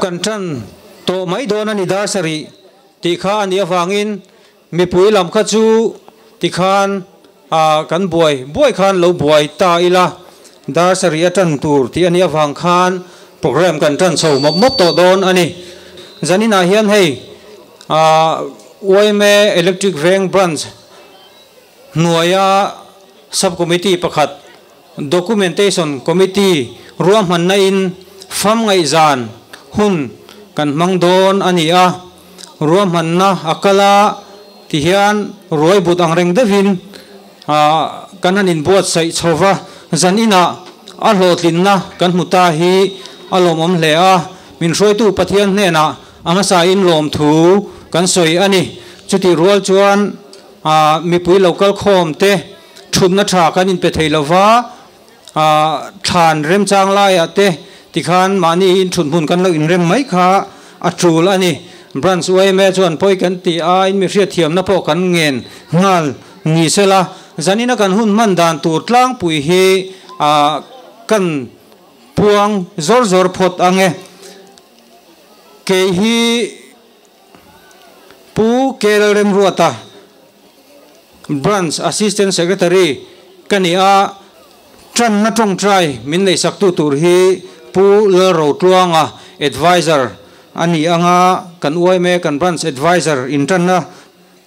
kan tran to mai don ani dar sari ti kha ani awangin mi pui lam kha chu ti khan kan buai khan lo buai ta ila dar sari atan tur ti ani awang khan program kan tran so mop to don ani zanina hian hei oime electric veng branch nuaya subcommittee pakhat documentation committee ruam hanna in fam ngai zan hun kan mangdon ania ruam hanna akala ti hian roi but angreng devin kanan buat sai chova zanina a hlotlin na kan muta hi alom om hle a min roi tu pathian ne na anga sa in lom thu kan soi ani chuti rual chuan mi pui local khom te thumna tha kan in pe theilowa than rem chang lai ate tikhan mani in thun hun kan lo in rem mai kha atul ani branch way me chuan poi kan ti a in mi hria thiam na po kan ngen ngal ni sela zanina kan hun man dan tur tlang pui hi kan puang zor phot ange ke hi pu kerem ruata branch assistant secretary kania tran na tong trai min nei sak tu tur hi pu le ro tluanga advisor ani anga kan uai me kan branch advisor in tran na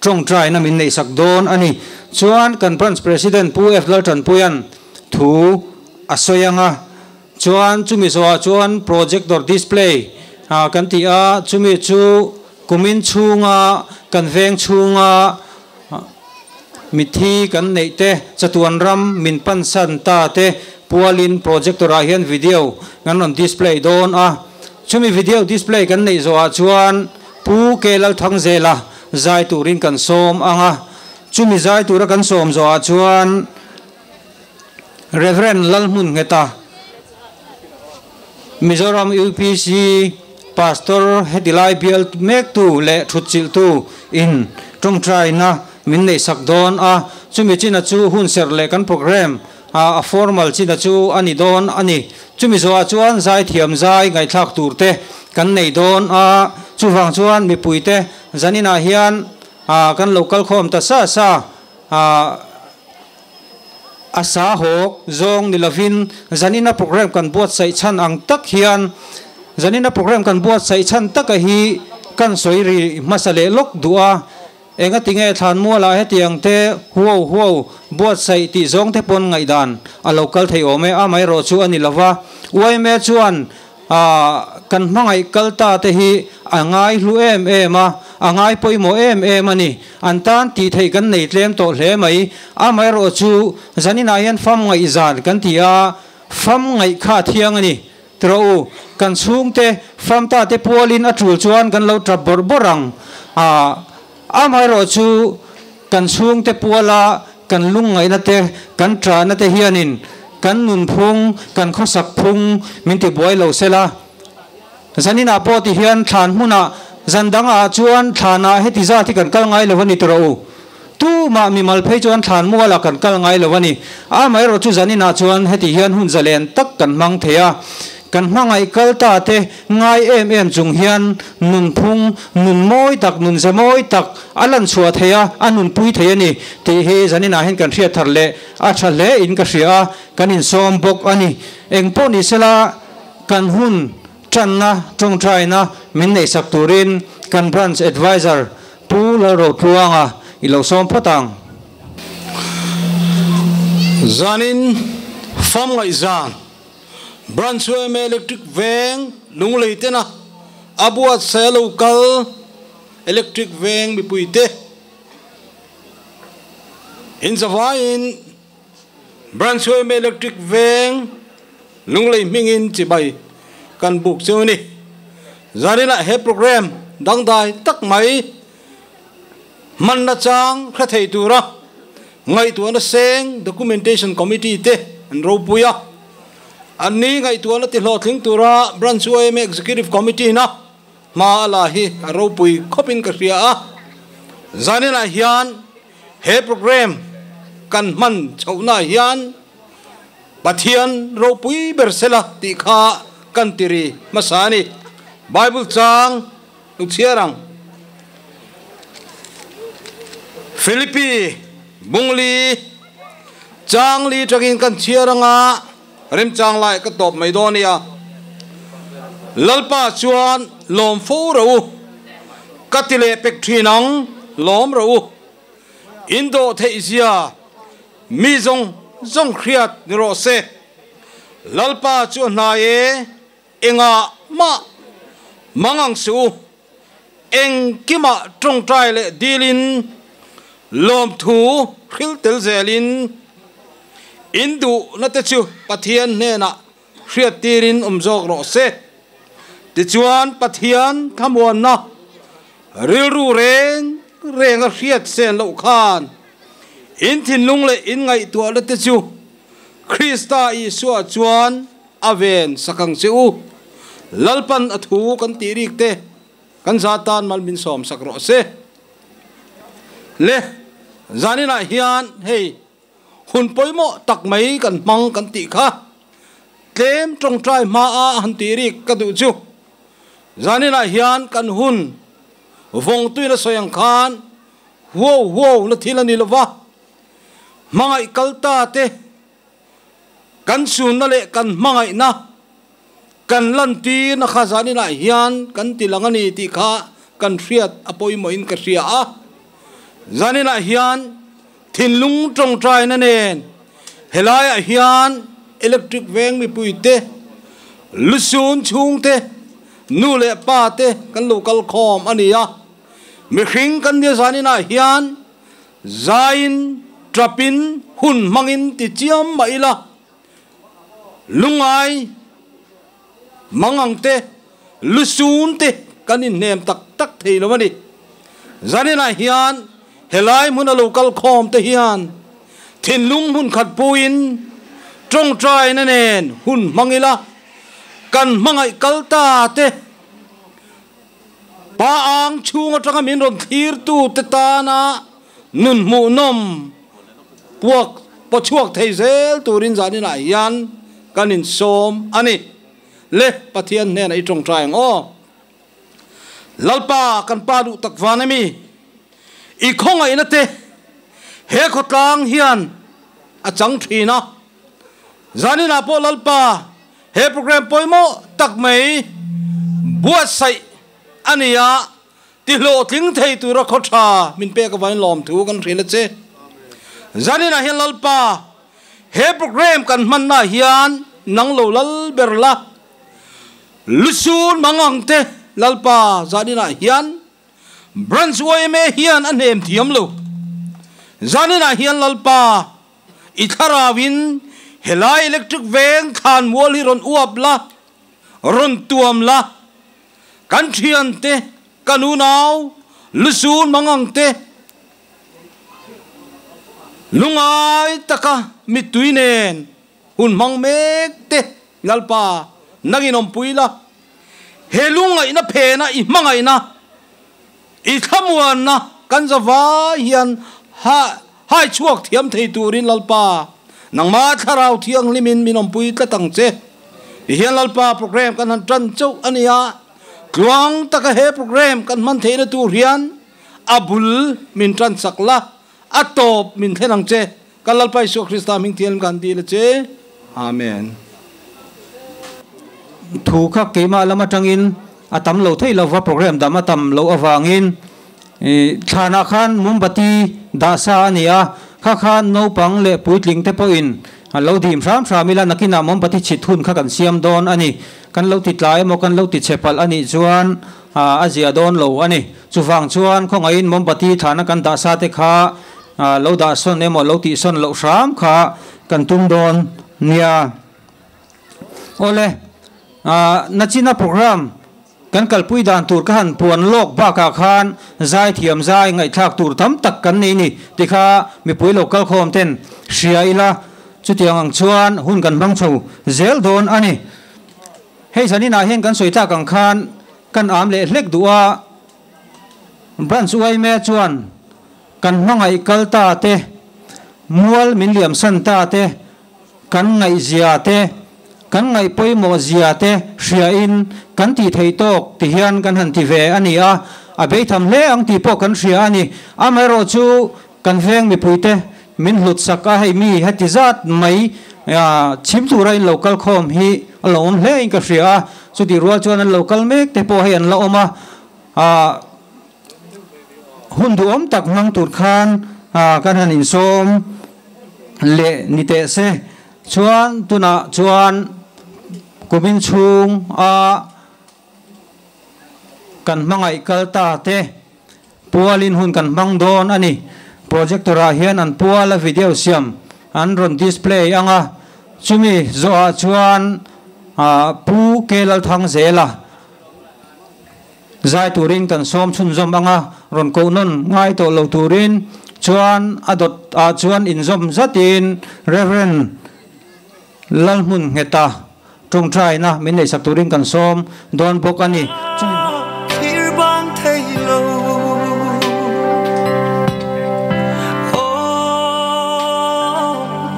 tong trai na min nei sak don ani chuan kan branch president pu f lerton puyan thu asoyanga chuan chumi so chuan projector display kan ti a chumi chu kumin chunga kan veng chunga mithi kan neite chatuan ram min pan san ta te pualin projector a hian video ngan on display don a chumi video display kan nei zo a chuan pu kelal thang zela zai turin kan som anga chumi zai tura kan som zo a chuan reverend lalmun ngeta Mizoram UPC pastor hedilai bial mek tu le thuchil tu in trong trai na min nei sak don a chumi china chu hun ser le kan program a formal china chu ani don ani chumi zo a chuan zai thiam zai ngai thak tur te kan nei don a chu wang chuan mi pui te zanina hian kan local khom ta sa asa hok zong nilavin zanina program kan buat sai chan ang tak hian zanina program kan buat sai chan tak a hi kan soiri masale lok dua enga tinge than muala he tiang te huo buat sai ti zong te pon ngai dan a local thei ome a mai ro chu ani lawa uai me chuan kan mangai kalta te hi angai hlu em a angai poimo em ani antan ti thei kan nei tlem to hle mai a mai ro chu zanina hian fam ngai zan kan tia fam ngai kha thiang ani tro kan chung te fam ta te polin atul chuan kan lo trap borang a mai ro chu kan chung te puala kan lung ngai na te kan tra na te hianin kan nun phung kan khosak phung min ti boy lo sela zanina po ti hian than huna zandanga chuan thana heti za thi kan kal ngai lawani tro tu ma mi mal phei chuan than muala kan kal ngai lawani a mai ro chu zanina chuan heti hian hun zalen tak kan mang theya kan mangai kalta te ngai em chung hian nun phung nun moi tak nun zamoi tak alan chua theya anun pui theya ni te he zanina hen kan thria tharle a thale in ka hria kan in som bok ani engpo ni sela kan hun channa tong trai na min nei sak turin kan branch advisor pu la ro tuanga ilo som patang zanin fam ngai zan branch me electric veng lung leitena abuat se local electric veng mi puite in zavain branch me electric veng lung lei mingin chibai kan buk chuni zarina he program dang dai tak mai man na chang kha thei tura ngai tu na seng documentation committee te an ro puya ani ngai tu na ti hlo thling tura branch me executive committee na ma la hi ro pui khopin ka ria a zarina hian he program kan man chona hian pathian ro pui bersela ti kha kan tiri masani Bible chang lu chiarang Philippi bungli chang li tragin kan chiaranga rem chang lai ka top maidonia lalpa chuan lom fo ro katile pektrinang lom ro indo theisia mi zong khriat ni ro se lalpa chu na ye enga ma mangang su eng kima trong trai le dilin lom thu khil tel zelin indu na te chu pathian ne na khriat tirin umjok ro se ti chuan pathian khamon na ril ru reng a khriat sen lo khan in thin lung le in ngai tu la te chu Krista Isu chuan aven sakang chu lalpan athu kan tirik te kan zatan malmin som sakro se le zanina hian hei hun poimo tak mai kan mang kan ti kha tlem trong trai ma a han tirik ka du chu zanina hian kan hun vong tuina soyang khan wo na thilani lova mangai kalta te kan sun na le kan mangai na kan lan ti na khazani na hian kan tilangani ti kha kan riat apoi mo in ka ria a zani na hian thinlung trong trai na nen helai a hian electric veng mi puite lusun chung te nu le pa te kan local khom ania mi khing kan dia zani na hian zain trapin hun mangin ti chiam maila lungai mangang te lusun te kanin nem tak thei lo mani zani na hian helai mun local khom te hian thinlung hun khat puin trong trai na nen hun mangila kan mangai kalta te pa ang chung atanga min ron thir tu te ta na nun mu nom puak po chuak thei zel turin zani na hian kanin som ani le pathian ne na itong trying o lalpa kan padu takwanami i khonga inate he khotlang hian achang thina zanina po lalpa he program poimo takmei buat sai ania ti lo tling thei tu ra khotha min pe ka vain lom thu kan thila che zanina hian lalpa he program kan man na hian nang lo lal berla lusun mangang te lalpa zanina hian Brunswick me hian anem thiam lo zanina hian lalpa itharawin helai electric veng khan mol hi ron uap la ron tuam la kan thian te kanunau lusun mangang te lungai taka mituinen hun mang mek te lalpa naginom puila helunga ina phena I mangai na I thamuan na kan zawa hian hai chuak thiam thei turin lalpa nangma tharau thiang limin minom pui tla tangche hian lalpa program kan han tran chau ania tluang taka he program kan man theina tu rian abul min tran sakla atop min thenang che kan lalpa Isu Krista ming thian kan ti le che amen thu khak keima lama tangin atam lo thei lo wa program dam atam lo awangin thana khan mumbati da sa ania kha khan no pang le puitling te po in lo dim ram mila nakina mumbati chithun kha kan siam don ani kan lo ti tlai mo kan lo ti chepal ani chuan azia don lo ani chuwang chuan khongain mumbati thana kan da sa te kha lo da son emo lo ti son lo ram kha kan tum don nia ole nachina program kan kalpui dan tur kan puan lok ba ka khan zai thiam zai ngai thak tur tham tak kan nei ni tikha mi pui local khom ten hriaila chutiang ang chuan hun kan bang chho zel don ani hei sani na hen kan soita kang khan kan am le hlek duwa Brunswick me chuan kan mangai kalta te mual min liam san ta te kan ngai zia te kan ngai poi mo zia te ria in kan ti thei tok ti hian kan han ti ve ani a abei tham hle ang ti po kan ria ani amero chu kan veng mi puite min hlut saka hei mi hati zat mai chim tu rai local khom hi alom hle in ka ria chu ti rual chuan an local mek te po hei an la oma hundu om tak mang tur khan kan han in som le ni te se chuan tuna chuan kumin chung kan mangai kalta te pualin hun kan mang don ani projectora hian an puala video siam an ron display anga chumi zo a chuan pu kelal thang zela zai turin kan som chun zom anga ron ko non ngai to lo turin chuan adot chuan in zom zatin reverend lalmun ngeta trong trai na min nei sak turin kan som don bok ani thir bang thei lo o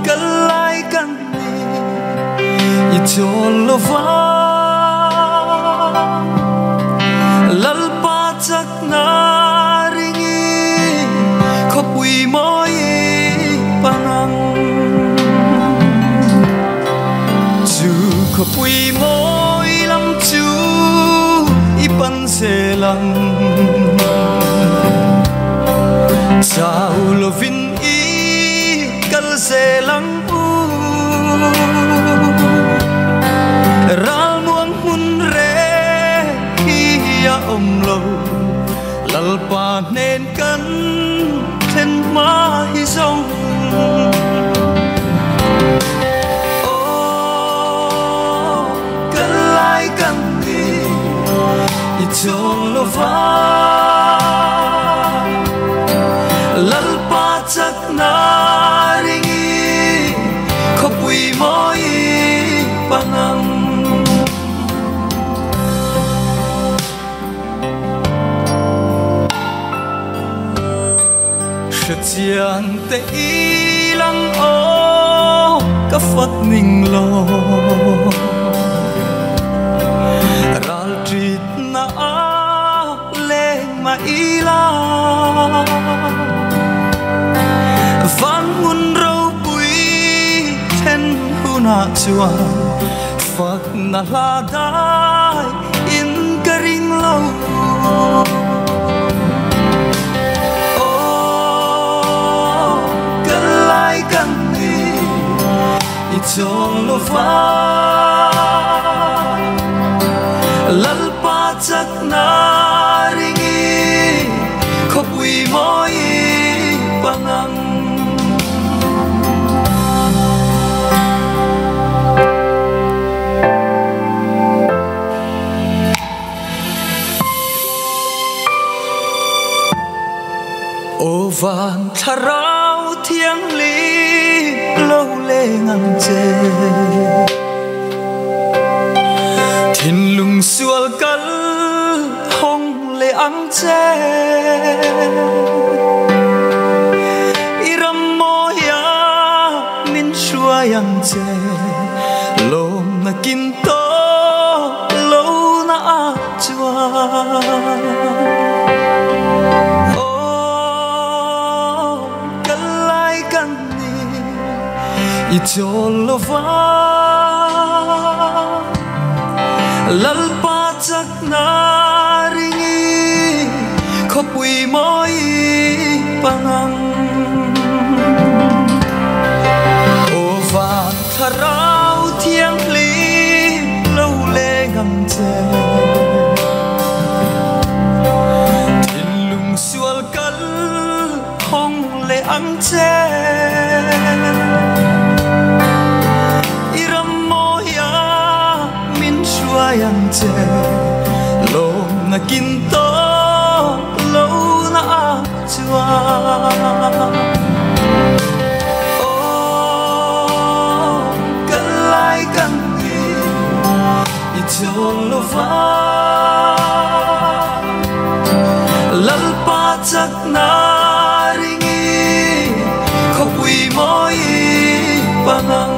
kalai kan ni I chol lo va lal pa chak na ringi khopui moi panang khopui moi lam chu ipan se lang chau lovin I kal se lang u ral muang hun re hi ya om lo lal pa nen kan then ma hi song chong lo va lal pa chak na ringi khopui moi panang chian te ilang o ka fat ning lo ral trit na ma ila van mun ro bui ten huna chua fak na la dai in karing lo o kalai kan ni I chong lo va lal pa chak na khopui moi pangang o van tharau thiang li lo le ngang che thin lung sual kal hong le ang che iram moya min shuayang che lom na kinto lo na chua o kalai kan ni I chol lo va lal pa chak na khopui moi pangang o van tharau thiang li lo le ngam che thin lung sual kal hong le ang che iram moya min shuayang che lom na kinto chua o kalai kan ni I chong lo va lal pa chak na ringi khopui moi panang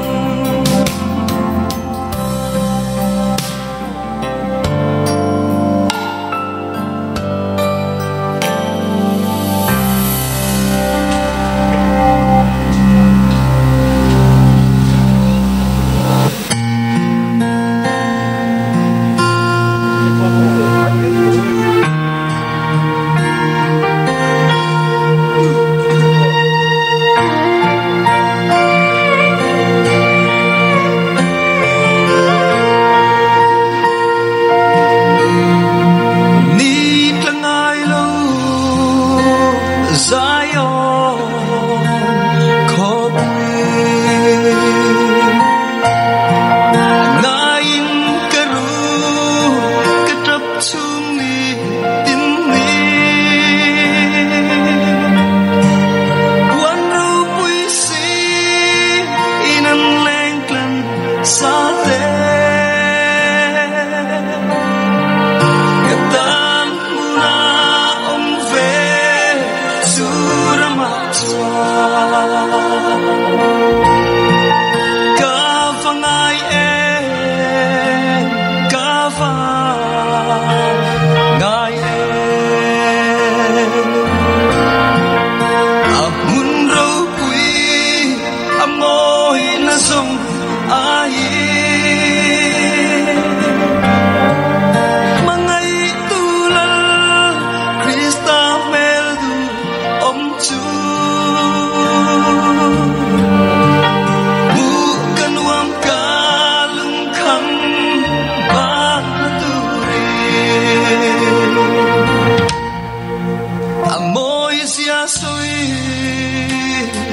xia suy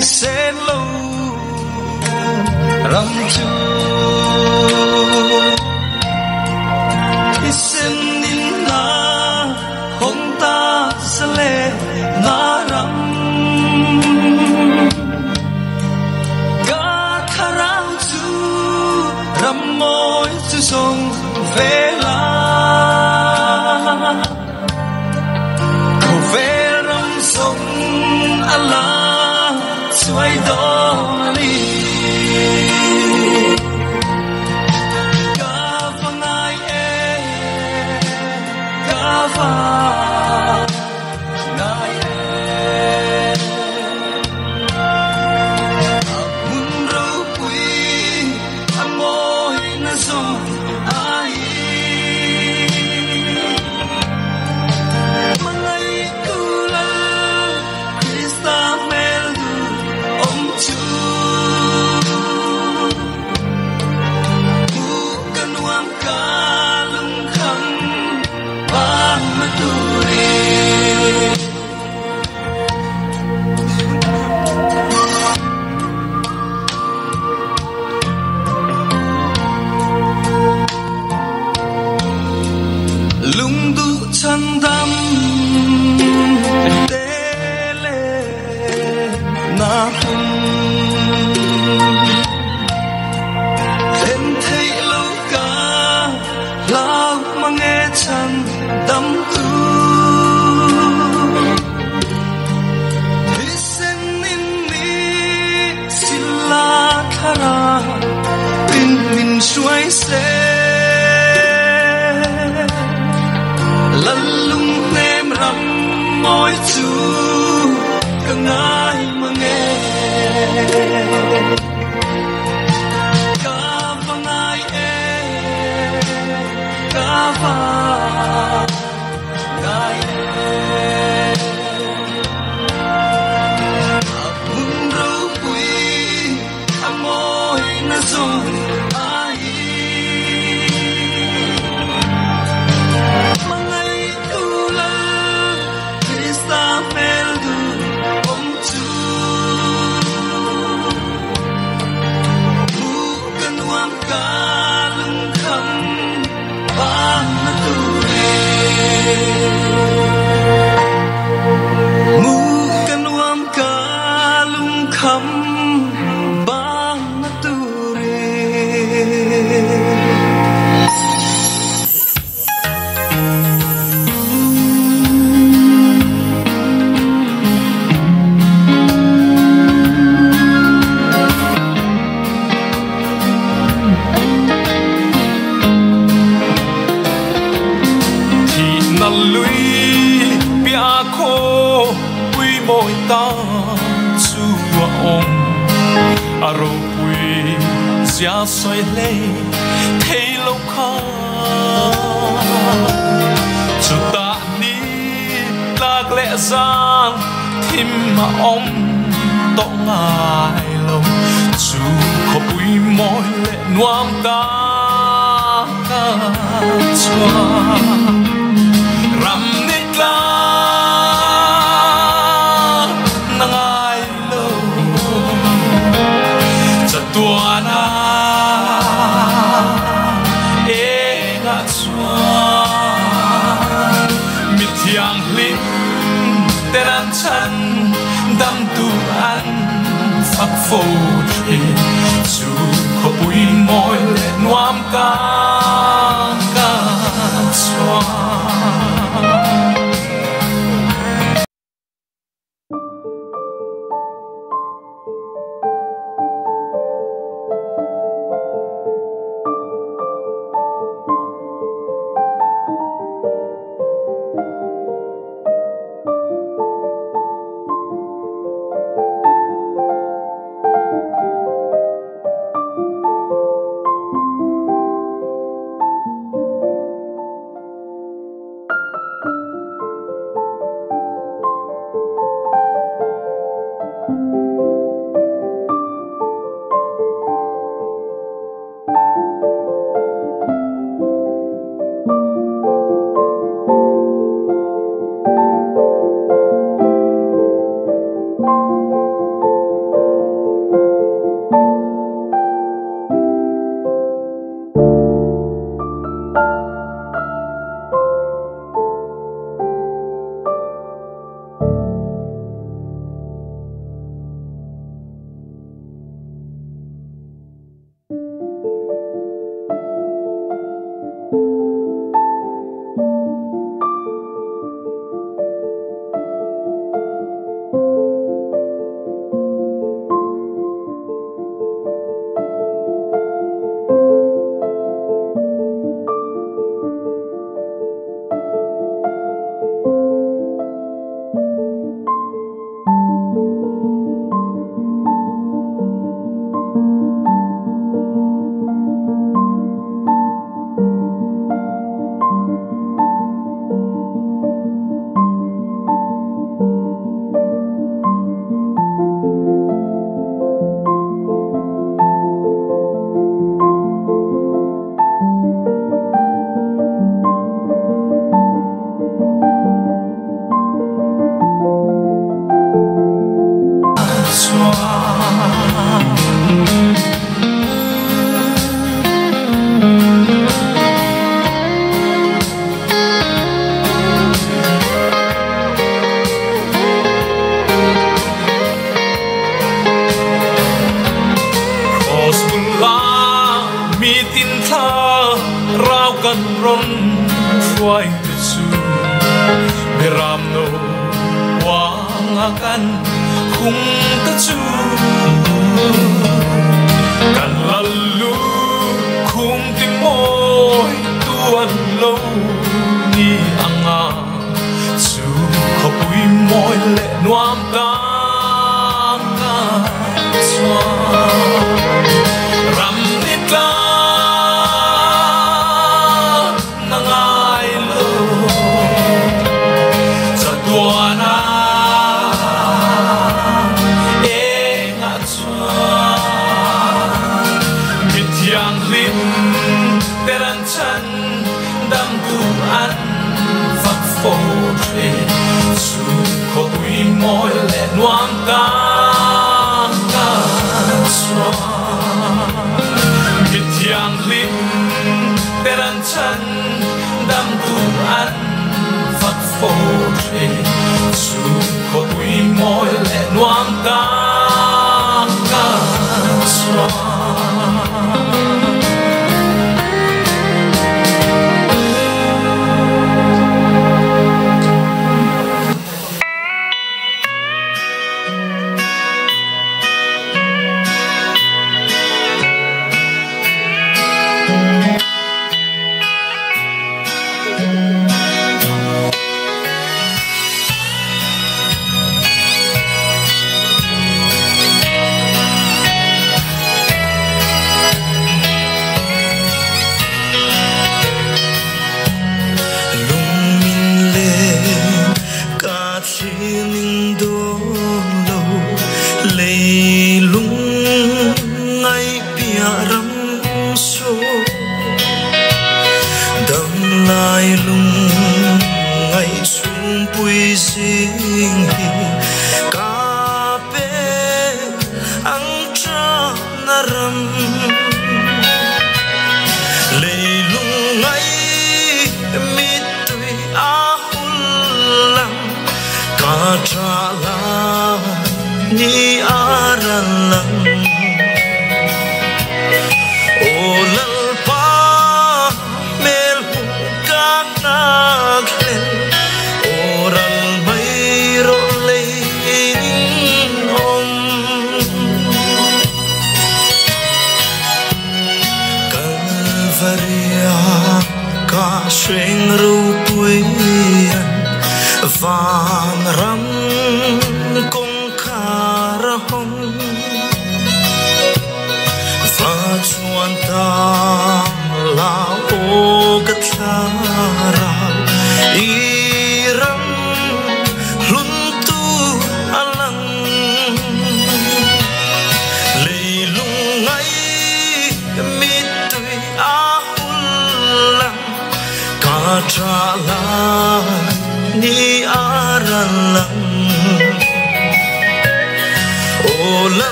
sen lâu ram chu isen in na hong ta sale na ram ga tharau chu ram môi chu song về la về ram song Allah xoay đó đi ca vang ai e ca vang ai e mun rau quy amoi na song ai mangai kula Krista mel om chu bukan wam kalung kham ba maturi lung du chan dam tele na hum thêm thấy lâu cả lao mà nghe chan dam tu listen in me sila khara tin min suai se lalung nem ram môi chu cả ngai mà nghe ca vang ai e ca vang ai e mun rau quy amoi na song ai mangai kula Krista mel du om chu bukan wam kalung kham ba maturi bukan wam kalung kham ba maturi na lui bia kho quy môi ta chu om aro quy sia soi le thei lo kha chu ta ni lag le sang thim ma om to ngai lo chu kho quy môi le nuam ta ka chua ram nít la nangai lo chatua na e nga chua mit thiang lim teran chan dam tu an phak phô chu kho pui moi le nuam ka chua Trying to soon Biramno wangakan kung tatsu Kan lalu kung timoy tuan lo ni anga Su kapuy moy le nuam tanga swa Ram nitla Môi lệ noang ta ta xóa biết thiang lim teran chan đam tu an phật phổ thề su có tuy môi lệ noang ta ta xóa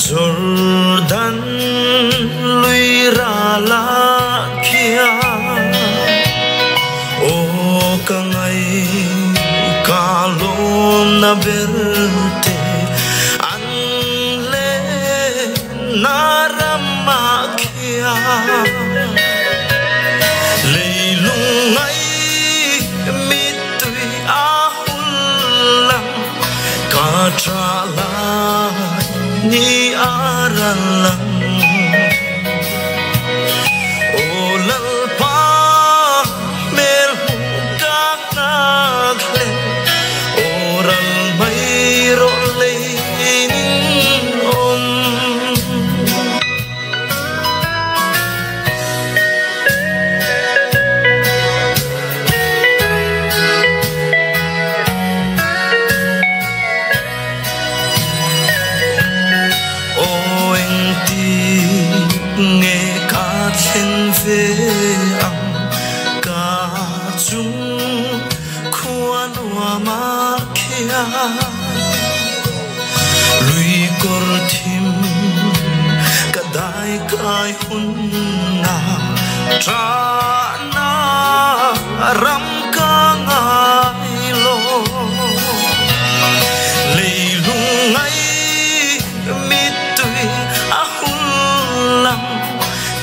Jordan lui ra la kia o kangai kalom na berte anle narama kia leilungai mitui ahulang kachala ni aralang olal pa mel hukak nagle oral bayro leinin om thim kadai kai hun na tra na ram ka ngai lo leilung ai mit tui a hun lam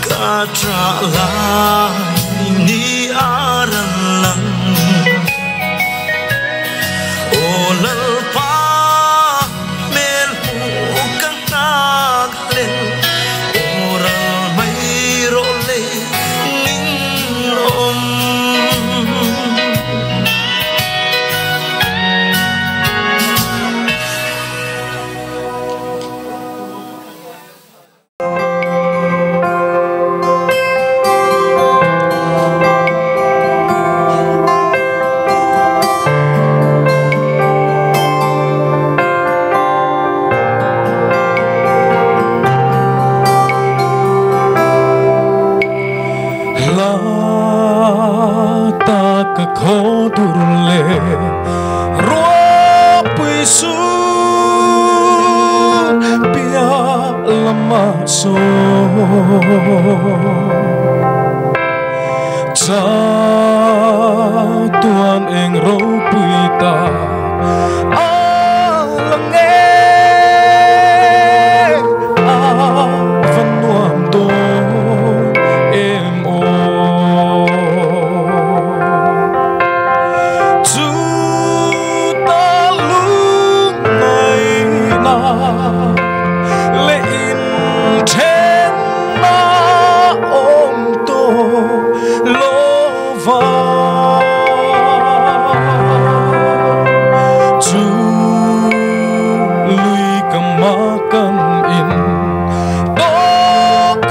ka tra la ni aran lang o lal pa mel hu kang nag len oral mai ro le ning lom cha tuan eng ro puita a lang e a van nuam do em o chu ta lung nai na le in then na om to lo va chu lui kamakan in to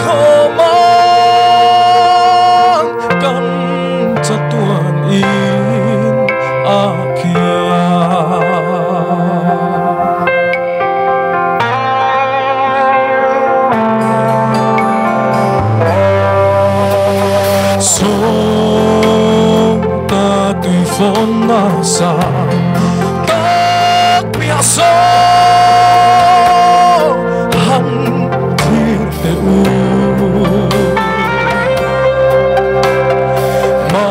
khoma kan chatuan in akhia phone nasa các bia số hẳn thiên te u mà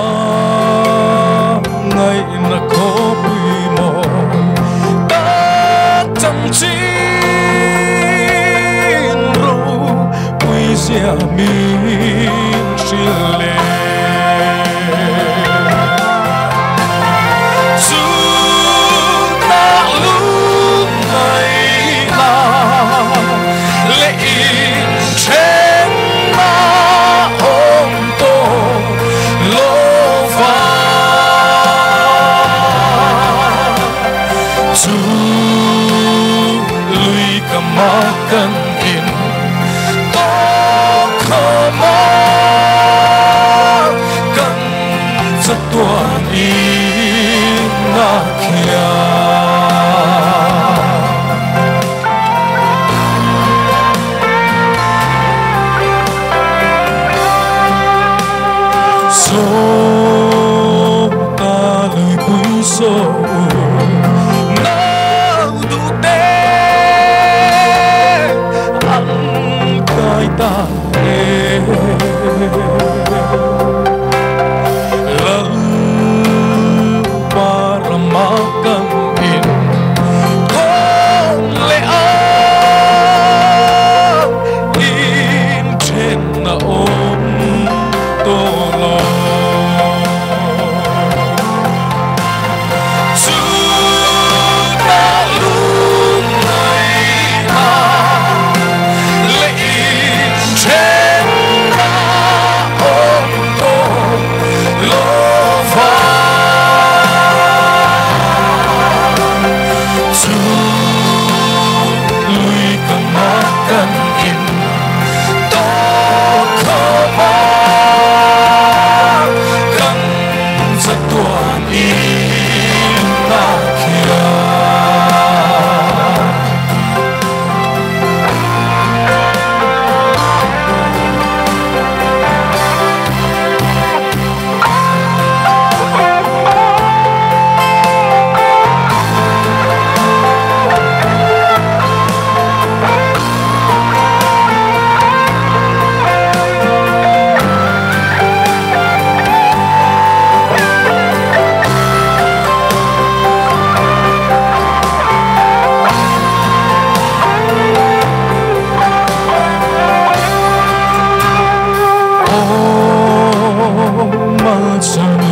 ngày na có bì mò ta chăm chín ru quý gia min chile makan in to khoma kan satuan in nakhia so ta lui pui so ta lalu para makan in kong leang in chen na om to lo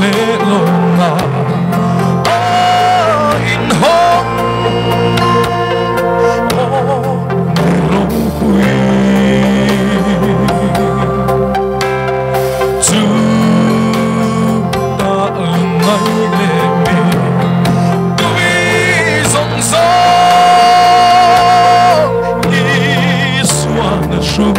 lệ lòng ngà in hông rong quy chú ta ngay lệ mi tuy sông gió y xoan shu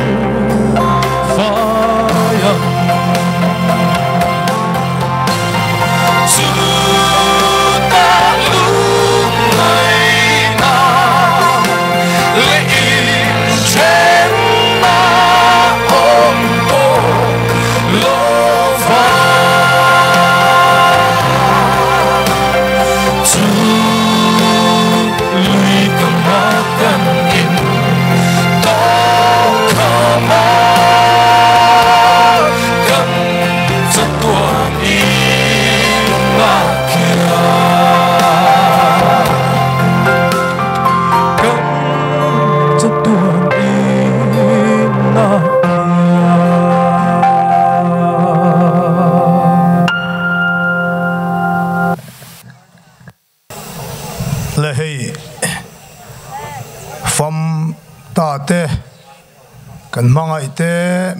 kan mangai te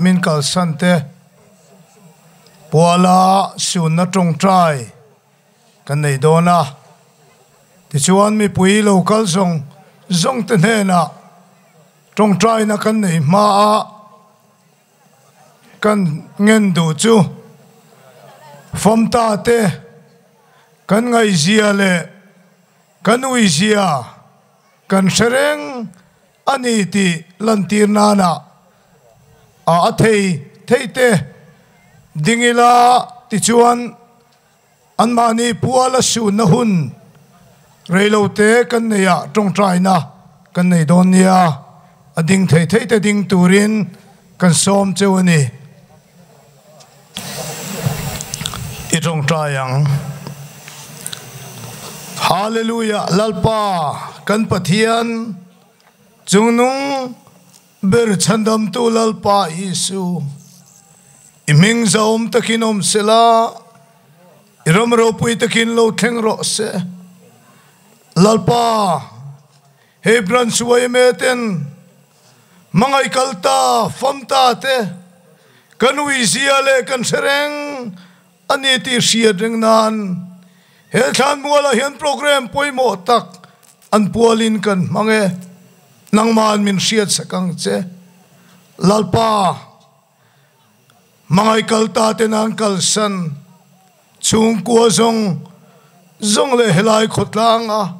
min kal san te puala sun na trong trai kan nei dona ti chuan mi pui local zong te ne na trong trai na kan nei ma a kan ngen du chu fom ta te kan ngai zia le kan ui zia kan sereng ani ti lantir na na a thei te dingila ti chuan an mani puala su na hun reilo te kan neya tong trai na kan nei don nia a ding thei te ding turin kan som chewani i tong trai ang hallelujah lalpa kan pathian chungnung ber chandam tu lalpa isu iming zaum takinom sela iram ro pui takin lo thleng ro se lalpa hebran suai meten mangai kalta famta te kanui ziale kan sereng ani ti sia ding nan he than muala hian program poimo tak an pualin kan mange nangman min siat sakang che lalpa mangai kalta te nan kal san chung ko zong le helai khotlanga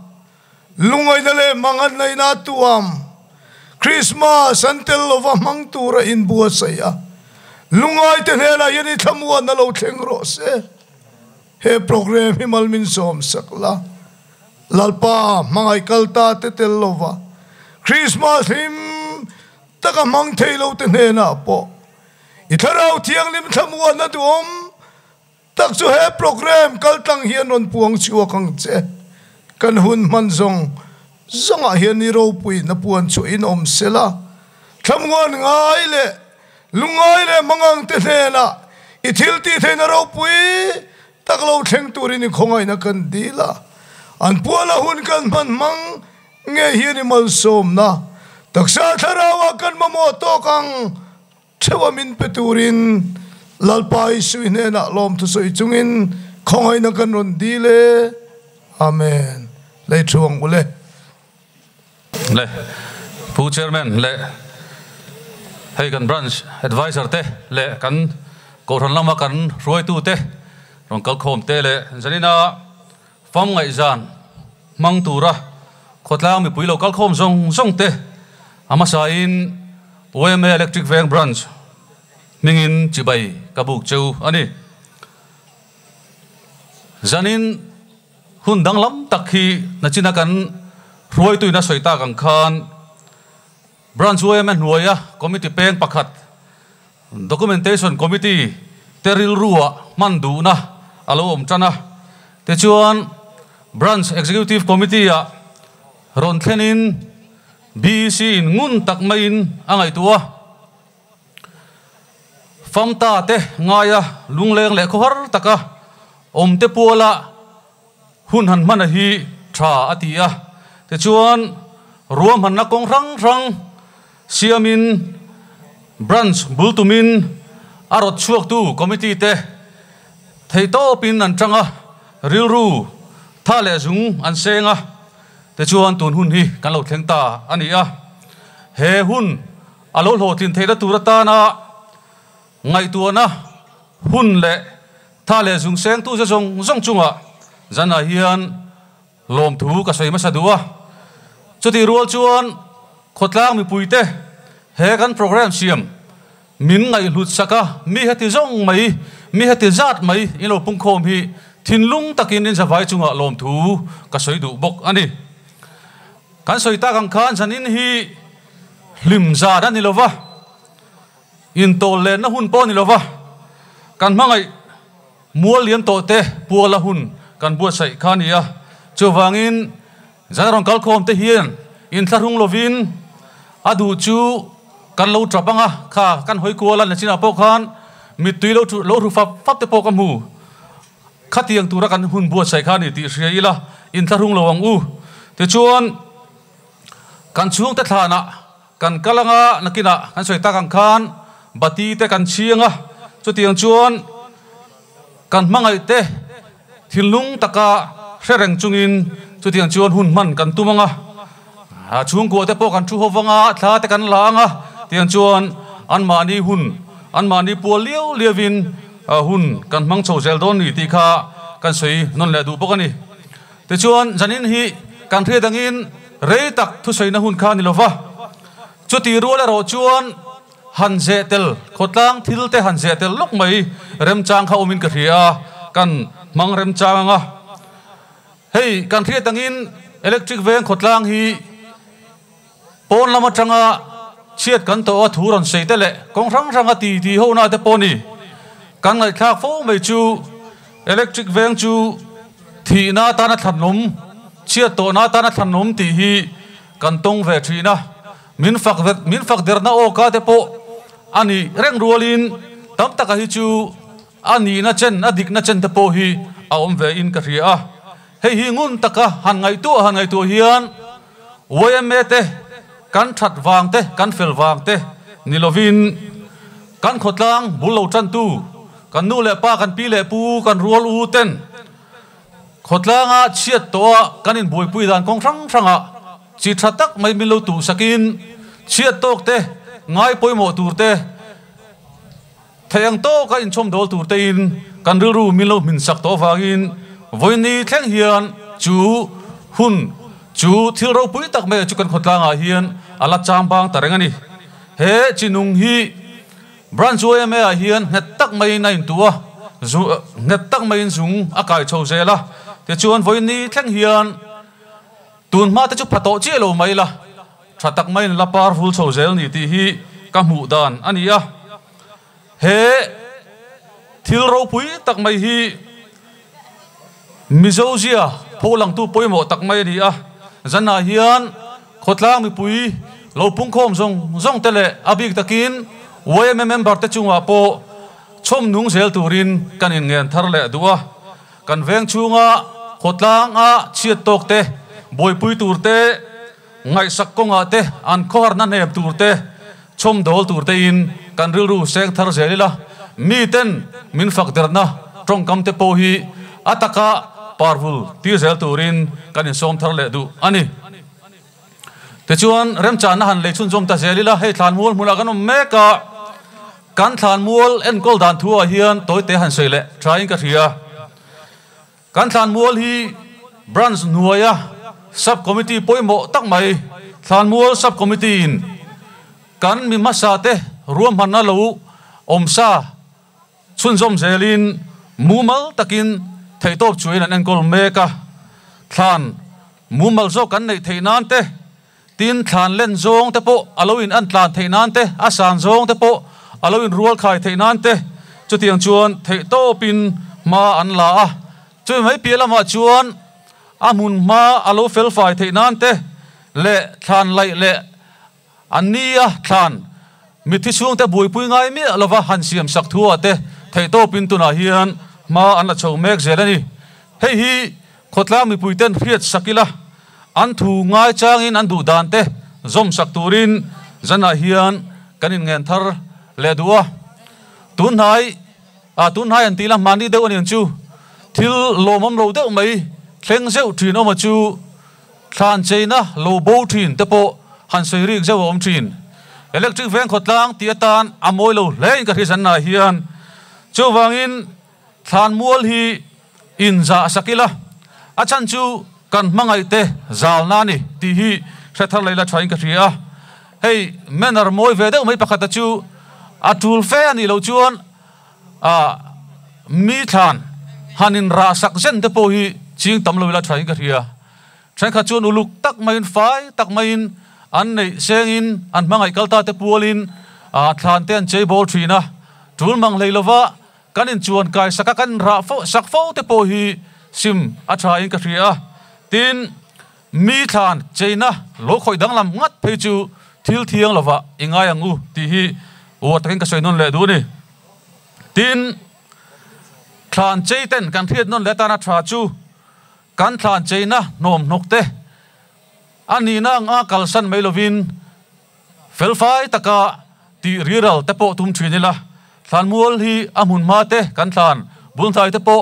lungai na le mangan nei na tuam Christmas antel lova mang tura in bua saya lungai te hela yani thamwa na lo thleng ro se he program himal min som sakla lalpa mangai kalta te tel lova Christmas him taka mang thelo te na po itharau thiang lim thamwa na duom tak chu he program kaltang hian on puang chuwa kang che kan hun man zong a hian ni ro pui na puan chu in om sela thamwan ngai le lungai le mangang te na ithil ti the na ro pui tak lo thleng turin khongai na kan dila an puala hun kan man mang nge hiani mal som na taksa tharawa kan mamo to kang chewamin peturin lalpai suine na lom tu soi chungin khongai na kan ron dile amen le chuang ule le pu chairman le hay kan branch advisor te le kan ko ron lama kan roi tu te rong kal khom te le zanina fam ngai zan mang tura khotlang mi pui local khom zong te ama sain OMA electric veng branch mingin chibai kabuk cheu ani zanin hundang lam takhi nachina kan roi tu na soita kang khan branch OMA nuaya committee peng pakhat documentation committee teril ruwa mandu na alo om chana te chuan branch executive committee a ron thlenin BC in ngun tak main angai tua famta te ngaya lungleng le khohar taka te puala hun han man hi tha atia te chuan ruam han na kong rang siamin branch bultumin arot chuak tu committee te thei to pin an tanga rilru tha le zung an senga te chuan tun hun hi kan lo thleng ta ania he hun alo lo tin theida turata na ngai tu na hun le tha le zung seng tu za zong chunga zana hian lom thu ka sei ma sadua chuti rual chuan khotlang mi puite he kan program siam min ngai lut saka mi hati zong mai mi hati zat mai ilo pungkhom hi thinlung takin in zawai chunga lom thu ka sei du bok ani kan soi ta kang khan sanin hi lim za dan ni lova in tol le na hun po ni lova kan mangai mual lian to te puala hun kan buat sai khania chuwangin zarong kal khom te hian in tharung lovin adu chu kan lo trapanga kha kan hoi kuala na china po khan mi tui lo ru fap te po kam hu khatiang tura kan hun buat sai khani ti hriaila in tharung lowang u te chuan kan chung te thana kan kalanga nakina kan soi ta kang khan bati te kan chianga chu tiang chuan kan mangai te thilung taka sereng chungin chu tiang chuan hun man kan tumanga chung ko te po kan thu howanga thla te kan langa tiang chuan an mani hun an mani pol liawin hun kan mang chho zel don ni ti kha kan soi non le du bokani te chuan janin hi kan thre dangin rei tak thu soi na hun kha ni lova chuti ruala ro chuan han zetel khotlang thil te han zetel lok mai rem chang kha omin ka ria kan mang rem changa hei kan thre dangin electric veng khotlang hi pon lama changa chiat kan to thuron seitele kong rang ti ho na te poni kan ngai thak fo mai chu electric veng chu thi na ta na thannom chiat to na ta na thannom ti hi kan tong ve thina min fak der na o ka te po ani reng rualin tam taka hi chu ani na chen adik na chen te po hi a om ve in ka ria hei hi ngun taka han ngai tu hian wme te kan that wang te kan fel wang te nilovin kan khotlang bulo chan tu kan nu le pa kan pi le pu kan rual u ten khotlanga chiat to kan in boi pui dan kong ranga chi thatak mai min lo tu sakin chiat tok te ngai poimo tur te thayang to ka in chom dol tur te in kan ru min lo min sak to wangin voini thleng hian chu hun chu thil ro pui tak me chu kan khotlanga hian ala chambang tarengani he chinung hi branch me a hian net tak mai na in tua net tak mai in zung akai chho zela te chuan voini thleng hian tun ma te chu phato che lo mai la thatak mai la powerful chho zel ni ti hi ka mu dan ania he thil ro pui tak mai hi mizozia pholang tu poimo tak mai ni a zana hian khotlang mi pui lo pungkhom zong tele abik takin wme member te chunga po chom nung zel turin kan in ngen thar le duwa kan veng chunga khotlang a chiat tok te boi pui tur te ngai sak konga te an khor na nep tur te chom dol tur te in kan ru seng thar zelila mi ten min fak derna trong kam te po hi ataka parvul ti zel turin kan in som thar le du ani te chuan rem chan na han le chun zom ta zelila hei thlan mul mula kan meka kan thlan mul en kol dan thua hian toy te han seile trying ka ria kan thlan mul hi branch nuaya sub committee poimo tak mai thlan mul sub committee in kan mi masa te ruam han na lo omsa chun zom zelin mumal takin theitop chuin an enkol meka thlan mumal zo kan nei theinan te tin thlan len zong te po aloin an tlan theinan te asan zong te po aloin rual khai theinan te chu tiang chuan theitopin ma an la a chu mai pialama chuan amun ma alo fel fai theinan te le thlan lai le ania thlan mi thi chung te bui pui ngai mi lova han siam sak thua te theitopin tuna hian ma an la chou mek zelani hei hi khotlang mi puiten riat sakila an thu ngai changin an du dan te zom sak turin zana hian kanin ngen thar le duwa tun hai an tila mani deuh ani chu thil lomam lo deuh mai thleng zeu thin oma chu thlan cheina lo bo thin te po han soirik zeu om thin electric veng khotlang tiatan amoi lo lein ka hisan na hian chu wangin thlan mual hi in za sakila achan chu kan mangai te zal na ni ti hi thethar leila thain ka ria hei menar moi ve deuh mai pakhata chu atul fe ani lo chuan mi thlan hanin ra sak zen te po hi ching tam lo la thain ka ria thain kha chuan uluk tak main fai tak main an nei sengin an mangai kalta te pualin thlan ten chei bol thina tul mang leilova kanin chuan kai saka kan ra fo sak fo te po hi sim athain ka ria tin mi thlan cheina lo khoi dang lam ngat phei chu thil thiang lova ingai angu ti hi o takin ka soinon le du ni tin thlan chei ten kan thiet non le ta na tha chu kan thlan cheina nom nokte ani na nga kalsan mailovin felfai taka ti riral te po tum thinila thlan mual hi amun ma te kan thlan bun thai te po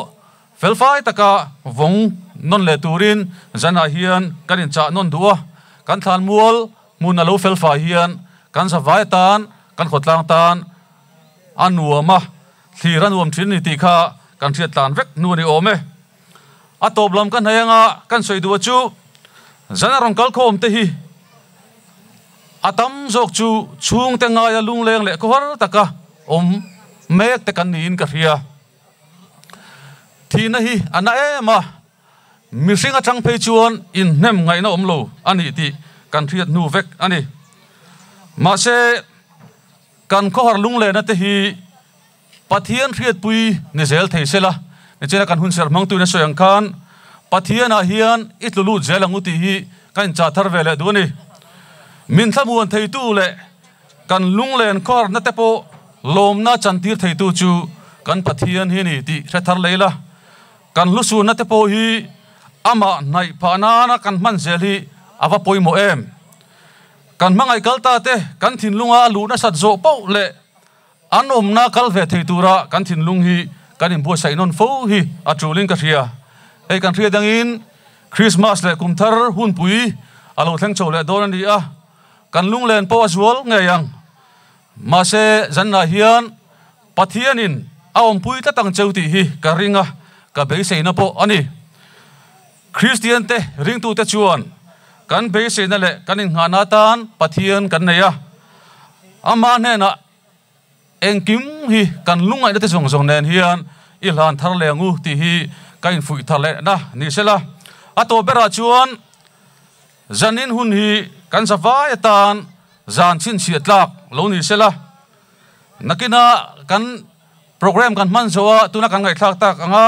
felfai taka vong non le turin zana hian kanin cha non duwa kan thlan mual mun alo felfai hian kan sa vai tan kan khotlang tan anuama thiran uam thin ni ti kha kan thiat tan vek nu ni ome atop lam kan hayanga kan soi duwa chu zana rong kal khom te hi atam zok chu chung te nga ya lung leng le ko har taka om mek te kan nin ka ria thina hi ana ema misinga chang phei chuan in nem ngai na om lo ani ti kan thiat nu vek ani ma se kan ko har lung le na te hi pathian thiat pui ni zel thei sela ni chena kan hun ser mang tu na soyang khan pathian a hian itlulu zelangu ti hi kan cha thar vele du ni min thamuan thei tu le kan lung len khor na te po lom na chantir thei tu chu kan pathian hi ni ti thar leila kan lusu na te po hi ama nai phana na kan man zel hi awa poimo em kan mangai kalta te kan thin lunga lu na sat zo po le anom na kal ve thei tura kan thin lung hi kan in bo sai non fo hi atulin ka ria ei kan ria dangin Christmas le kum thar hun pui alo thleng chaw le don ani a kan lung len po azwal nge yang ma se zanna hian pathianin aom pui ta tang cheu ti hi ka ringa ka be sei na po ani Christian te ring tu te chuan kan be sei na le kan in ngana tan pathian kan neya ama ne na engkim hi kan lungai na te zong zong nen hian ilhan thar lengu ti hi kain fui thar le na ni sela ato bera chuan zanin hun hi kan savai tan zan chin chiatlak lo ni sela nakina kan program kan man zowa tuna kan ngai thak tak anga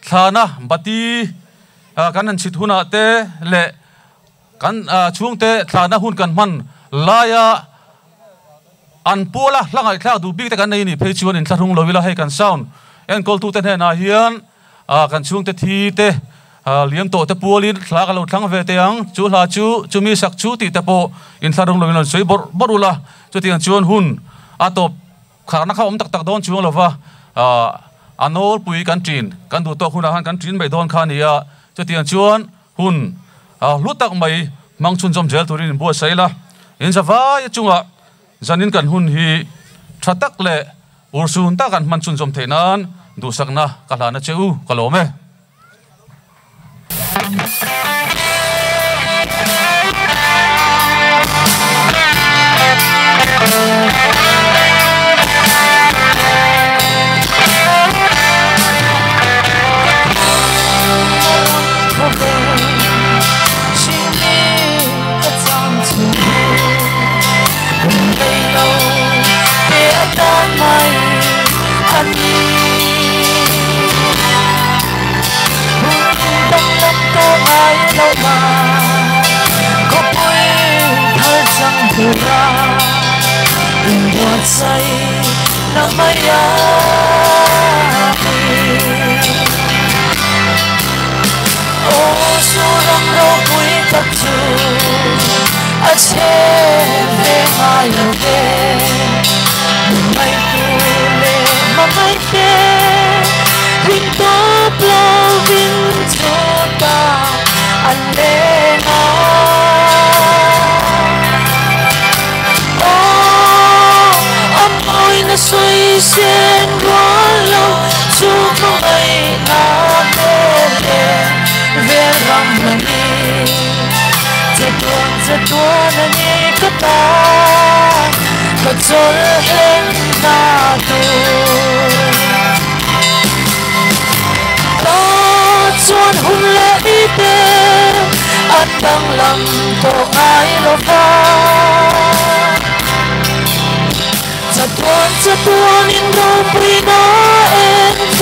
thana bati kan an chit huna te le kan chung te thana hun kan man laya an pula langai thak du big te kan nei ni phei chuan in tharung lo wila hei kan sound en kol tu te na hian kan chung te thi te liam to te pualin thla ka lo thlang ve te ang chu hla chu mi sak chu ti te po in tharung lo wila soi borula chu tiang chuan hun atop khana kha om tak tak don chuang lova anol pui kan tin kan du to huna han kan tin bai don kha ni a chu tiang chuan hun lutak mai mang chun jom jel turin bo saila in zawa chunga zanin kan hun hi thatak le ursun ta kan man chun jom theinan du sakna kalana cheu kalome say na maya số răng đâu quý tập trung ở trên về mai lâu đêm mây tu lệ mà mây tê vinh tốt lâu vinh cho ta anh lê na âm ôi nó xoay xuyên quá lâu chúc mong ấy na lê về rằm maniจะตัวนั่นนี่ก็ตาก็จนเห็นหน้าตัวจนหุ่นและอีเตอันดังลำตัวไอ้โลฟ้าจะตัวนินโดปีน้าเอ็นเจ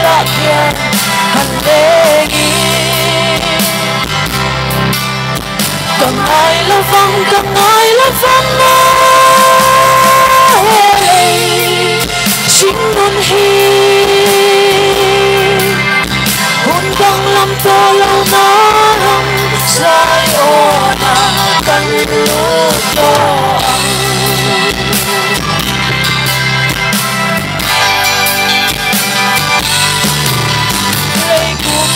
ละเกียนหันเลงีcàng ai là vắng mà chính luôn hi hôn đang làm to lâu nó hằng sai ô na căn lúa to lấy cuốn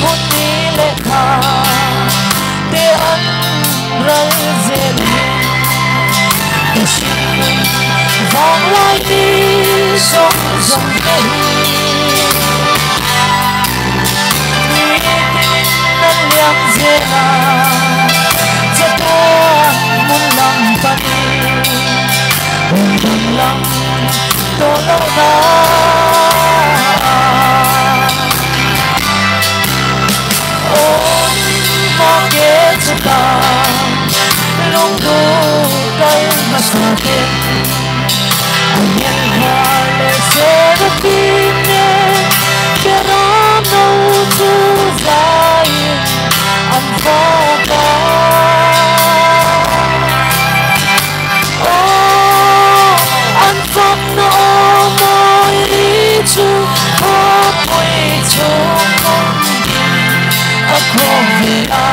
hôn đi lệ thà để anh rơi dệt để xin vòng lại đi sống dòng cây người tin anh liang dễ là rất多muốn làm ta đi buồn lắm tôi lâu Forget about long ago, I must forget. I am heartless, everything, but I'm no to fly. I'm forgot. Oh, I'm from no more to halfway to ako vela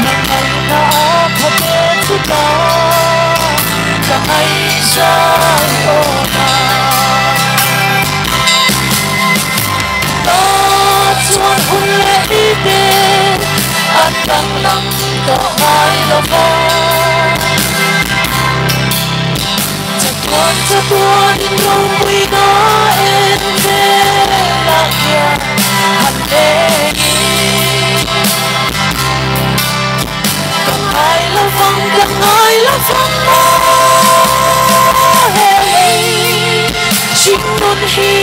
nang ay nakapagod ka kamay sa iyo na Tuan ulitin at ang langto ay labang sa tuan inyong winain nilagyan halegi Kangay lavang mo Sinun hi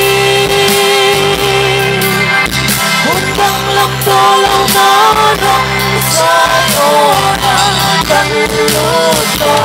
Hundang lang tolaw na nang sa'yo na kanluto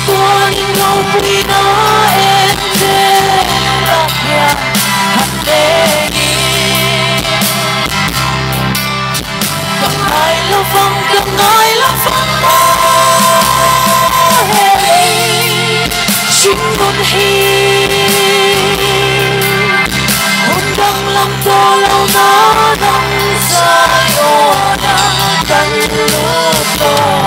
Tuan ikaw pinain Tilapia Handegi Kangay lavang mo Singun hi lâu nó đông sai ô đã cánh lúc đó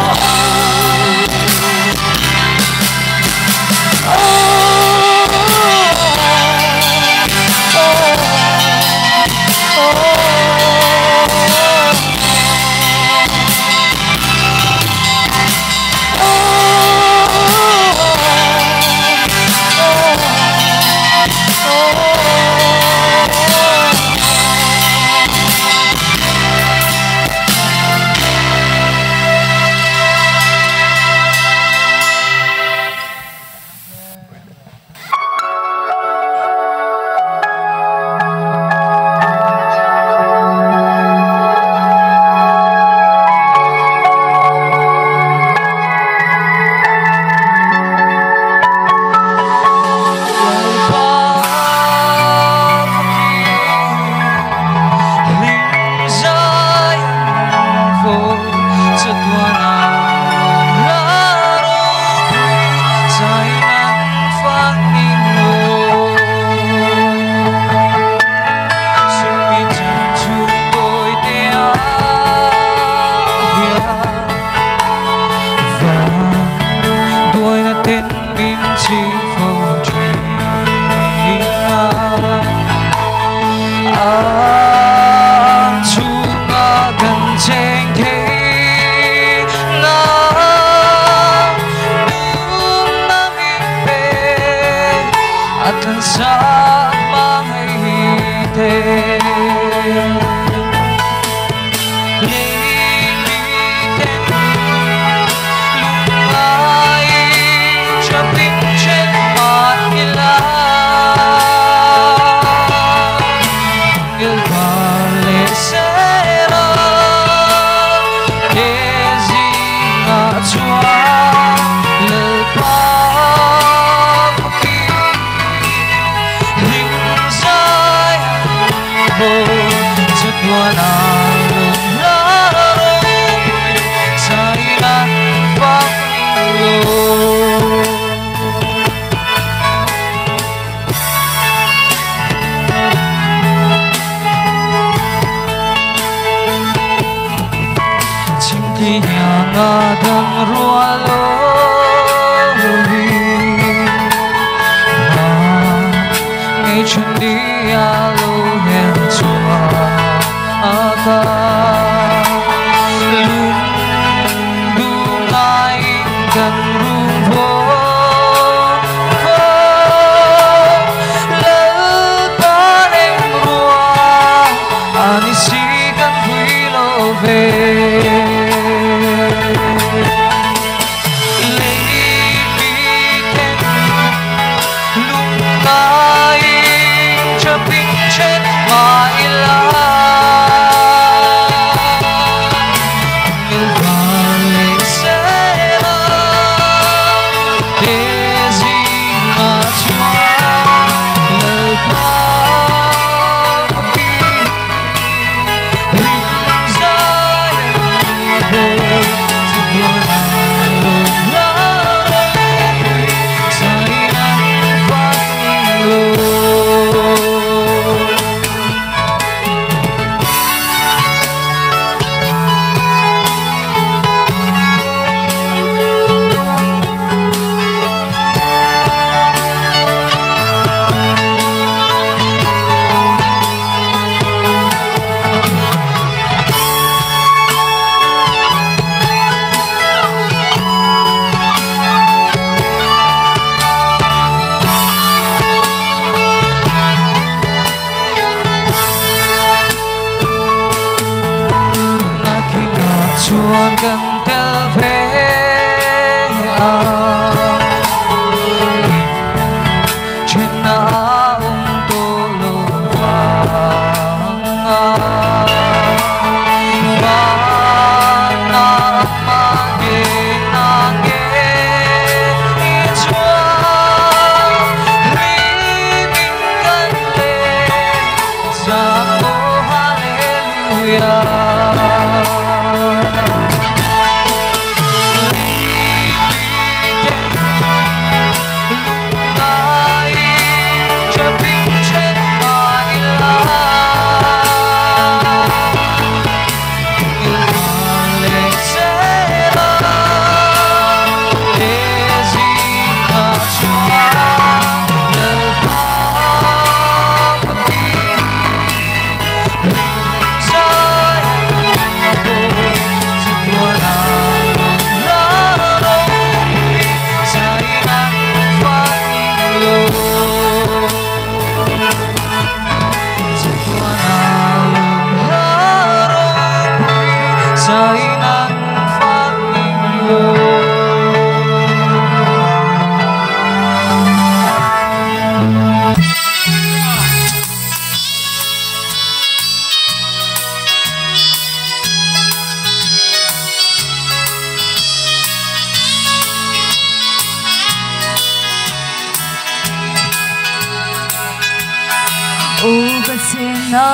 na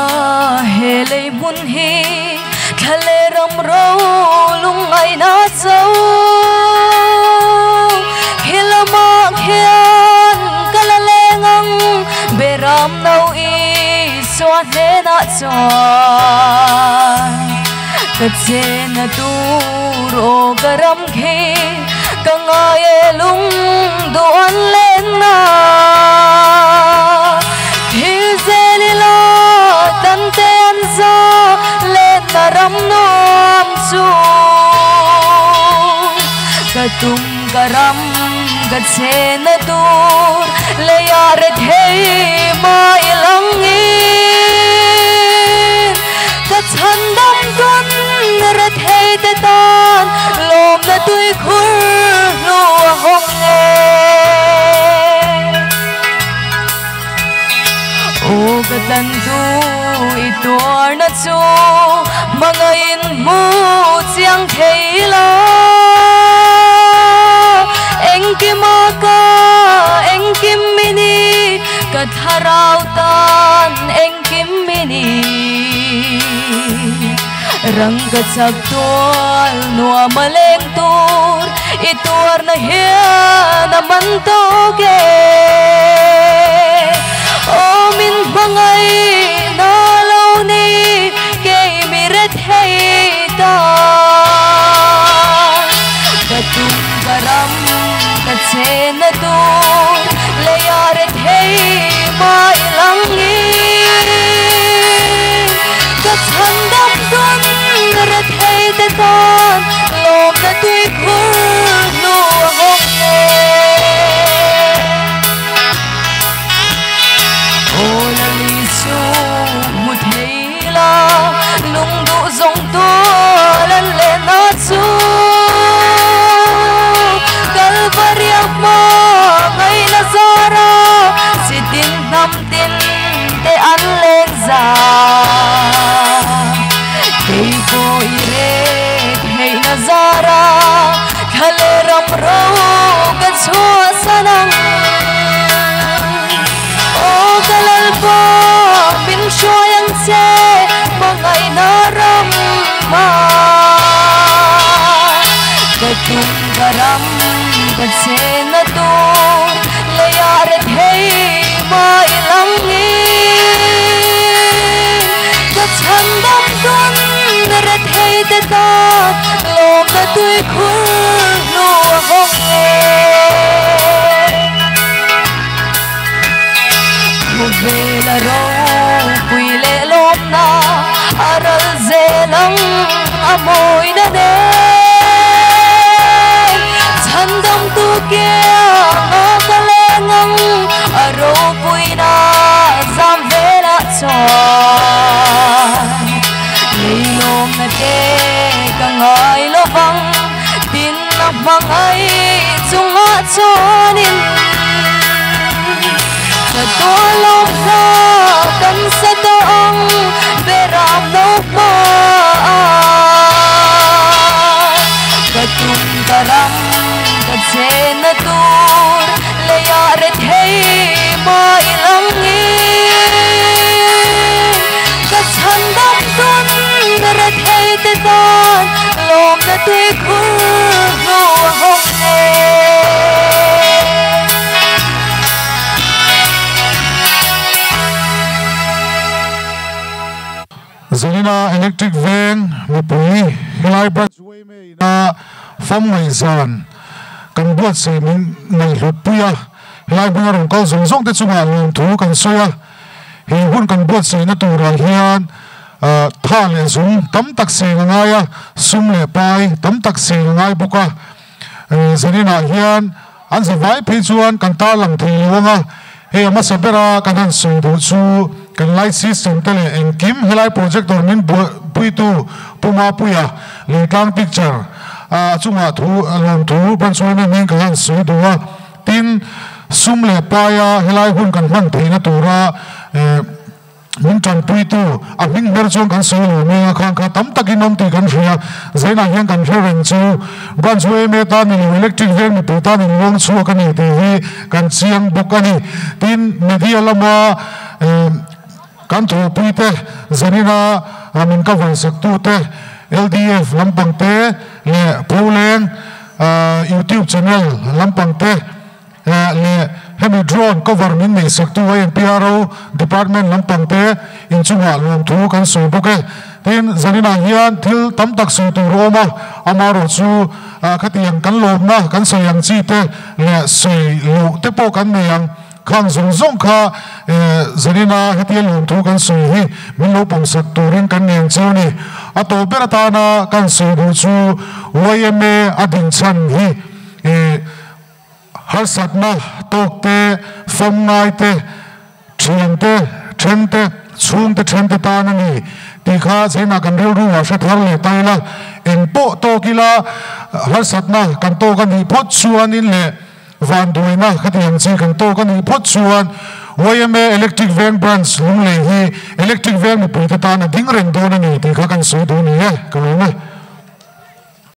hele mun hi khale ram ro lung ai na chau hilama khian kalalengang beram nau i swa he na chwa kachena tu ro garam khe kangaye lung don len na hizelila tante anza len ram nom su katum garam kachena tu le yar thei mai langin kachandam don ra thei te tan lom na tui khur lo hong e o gatan tu itor na chu mga in mu chiang thei la engkimaka engkim mini katharau tan engkim mini rang kachak tual nuwa maleng tur itur na hiya naman toge o min bangay nalaw ni kay miret heita katung garam katsena tur layaret hey mailangin katsandam dun rat hey tatan lom na tuy khur nu hong o lalisu mut hey la lung du zong tu lan le na chu kalpariyak mo ngay nazara sitin namtin te anlen za kay ko irek hey nazara khale ram ro gachua sanang o kalalpa bin shoyang se mangay naram ma katung garam katsena tur layaret hey mailangin kachandam dun rat hey tatan lom na tuy khur nu hong e mubela ro puile lom na aral zelang amoy na ne handam tu kya kalengang aro puina zam vela chon leilom na te kangai lovang tin na mangai chunga chonin sa tolong na kan sa toong beram no ma katung garam katsena tur layaret hey mailangin kachandam dun rat hey tatan lom na tuy khur nu hong e Zanina electric van mapui hilai Brunsway me na fam ngai zan kan buat se min ngai lut puya hilai bungarong kal zong te chunga lom thu kan soya hi hun kan buat se na tura hian tha le zum tam tak se ngaya sum le pai tam tak se ngai buka zanina hian an zawai phi chuan kan ta lang thei wanga he ama sabera kan han soi do chu kan light system tele en kim hilai projector min puitu puma puya le tlang picture chunga thu alom thu Brunsway me ning kan soi do tin sum le paya hilai hun kan man theina tura min tran puitu a ming mer chong kan soi lo me khang kha tam takin nom ti kan ria zaina hian kan ren chu Brunsway me ta ni electric van mi pu ta ni long chu kan ni te hi kan chiang bok ani tin media lama kan tho pui te zanina amin ka van sak tu te LDF lampang te le poleng YouTube channel lampang te le hemi drone cover min nei sak tu ai PRO department lampang te in chunga lom thu kan soi boke tin zanina hian thil tam tak su tu roma amaro chu khatiang kan lom na kan soyang chi te le soi lu te po kan meyang khang zong zong kha zanina hetian lom thu kan soi hi min lo pom sak turin kan neng chu ni ato berata na kan soi du chu YMA adin chan hi har satna tok te fom ngai te thian te then te chung te then te ta na ni ti kha chena kan ril ru wa sha thar le tai la en po to kila har satna kan to kan ni phot chuan in le van duina khatiang chi kan to kan ni phot chuan YMA electric van branch lung le hi electric van mi pu ta na ding reng do na ni ti kha kan su du ni he kan